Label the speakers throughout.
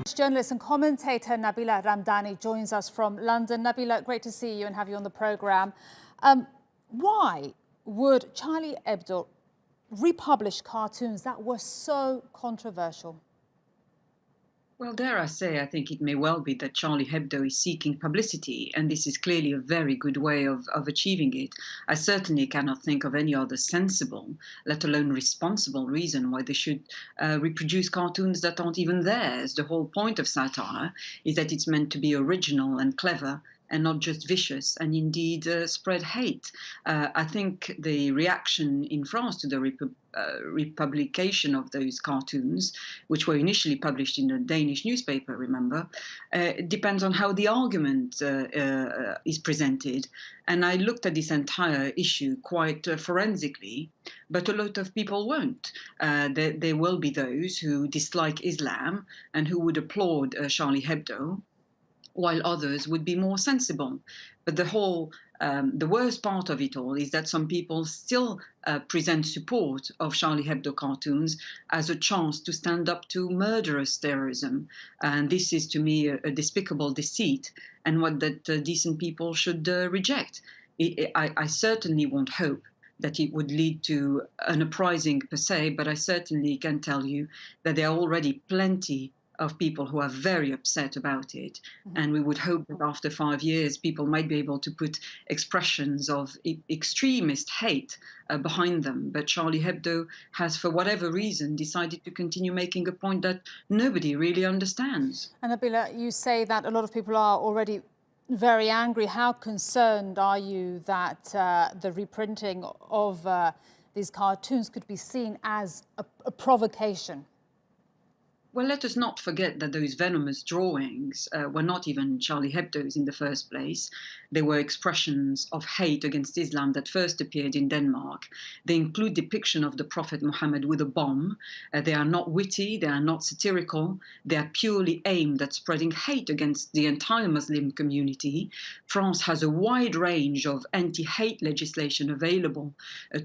Speaker 1: French journalist and commentator Nabila Ramdani joins us from London. Nabila, great to see you and have you on the programme. Why would Charlie Hebdo republish cartoons that were so controversial?
Speaker 2: Well, dare I say, I think it may well be that Charlie Hebdo is seeking publicity, and this is clearly a very good way of achieving it. I certainly cannot think of any other sensible, let alone responsible reason why they should reproduce cartoons that aren't even theirs. The whole point of satire is that it's meant to be original and clever, and not just vicious, and indeed spread hate. I think the reaction in France to the republication of those cartoons, which were initially published in a Danish newspaper, remember, depends on how the argument is presented. And I looked at this entire issue quite forensically, but a lot of people won't. There will be those who dislike Islam and who would applaud Charlie Hebdo, while others would be more sensible. But the worst part of it all is that some people still present support of Charlie Hebdo cartoons as a chance to stand up to murderous terrorism. And this is, to me, a despicable deceit, and what that decent people should reject. I certainly won't hope that it would lead to an uprising per se, but I certainly can tell you that there are already plenty of people who are very upset about it. And we would hope that after 5 years, people might be able to put expressions of extremist hate behind them. But Charlie Hebdo has, for whatever reason, decided to continue making a point that nobody really understands.
Speaker 1: And Nabila, you say that a lot of people are already very angry. How concerned are you that the reprinting of these cartoons could be seen as a provocation?
Speaker 2: Well, let us not forget that those venomous drawings were not even Charlie Hebdo's in the first place. They were expressions of hate against Islam that first appeared in Denmark. They include depiction of the Prophet Mohamed with a bomb. They are not witty, they are not satirical. They are purely aimed at spreading hate against the entire Muslim community. France has a wide range of anti-hate legislation available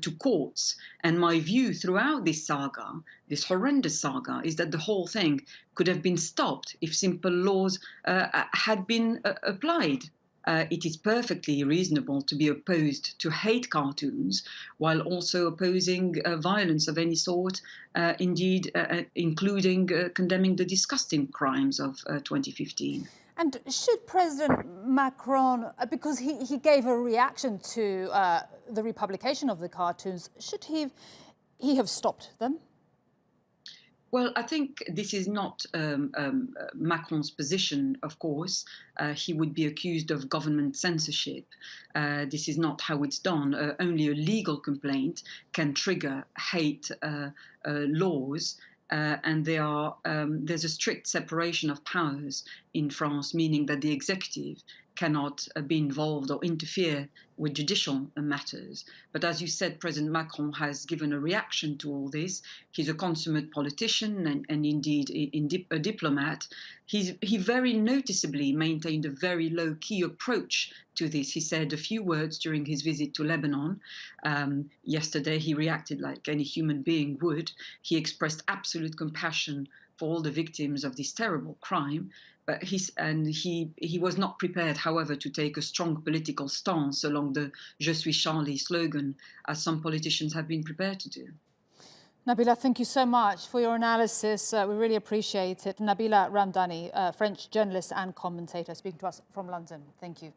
Speaker 2: to courts. And my view throughout this saga, this horrendous saga, is that the whole thing could have been stopped if simple laws had been applied. It is perfectly reasonable to be opposed to hate cartoons while also opposing violence of any sort, indeed including condemning the disgusting crimes of 2015.
Speaker 1: And should President Macron, because he gave a reaction to the republication of the cartoons, should he have stopped them?
Speaker 2: Well, I think this is not Macron's position, of course. He would be accused of government censorship. This is not how it's done. Only a legal complaint can trigger hate laws. And there's a strict separation of powers in France, meaning that the executive cannot be involved or interfere with judicial matters. But as you said, President Macron has given a reaction to all this. He's a consummate politician and indeed a diplomat. He very noticeably maintained a very low-key approach to this. He said a few words during his visit to Lebanon. Yesterday, he reacted like any human being would. He expressed absolute compassion for all the victims of this terrible crime. But he was not prepared, however, to take a strong political stance along the Je suis Charlie slogan, as some politicians have been prepared to do.
Speaker 1: Nabila, thank you so much for your analysis. We really appreciate it. Nabila Ramdani, French journalist and commentator, speaking to us from London. Thank you.